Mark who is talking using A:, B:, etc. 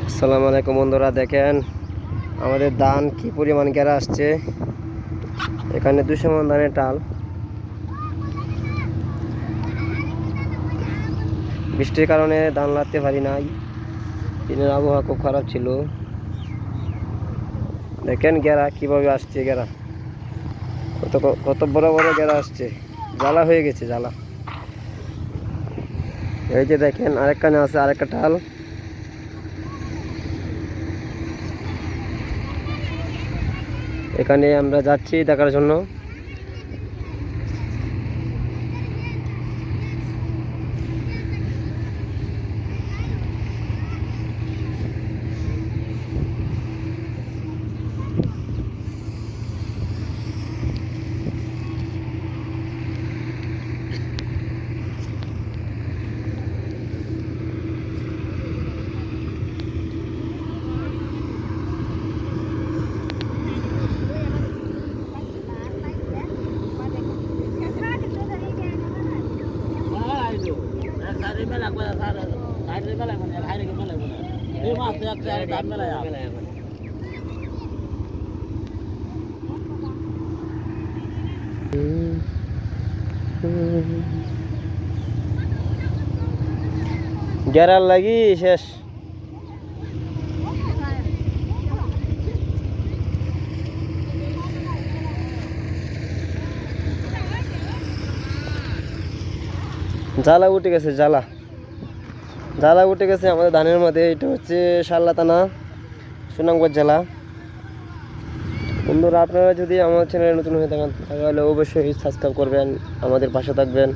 A: আসসালামু আলাইকুম বন্ধুরা, দেখেন আমাদের ধান কি পরিমাণ গেরা আসছে। এখানে 200 মণ ধানের টাল। বৃষ্টির কারণে ধান লাগাতে পারি নাই, দিনের আবহাওয়া খুব খারাপ ছিল। দেখেন গেরা কিভাবে আসছে, গেরা কত কত বড় বড় গেরা আসছে, জ্বালা হয়ে গেছে জ্বালা। এই যে দেখেন আরেকখানে আছে আরেকটা টাল। এখানে আমরা যাচ্ছি দেখার জন্য। গেরার লাগি শেষ। জ্বালা উঠে গেছে, জ্বালা উঠে গেছে আমাদের ধানের মধ্যে। এটা হচ্ছে শাল্লা থানা, সুনামগঞ্জ জেলা। বন্ধুরা, আপনারা যদি আমার চ্যানেলে নতুন হয়ে থাকেন তাহলে অবশ্যই সাবস্ক্রাইব করবেন, আমাদের পাশে থাকবেন।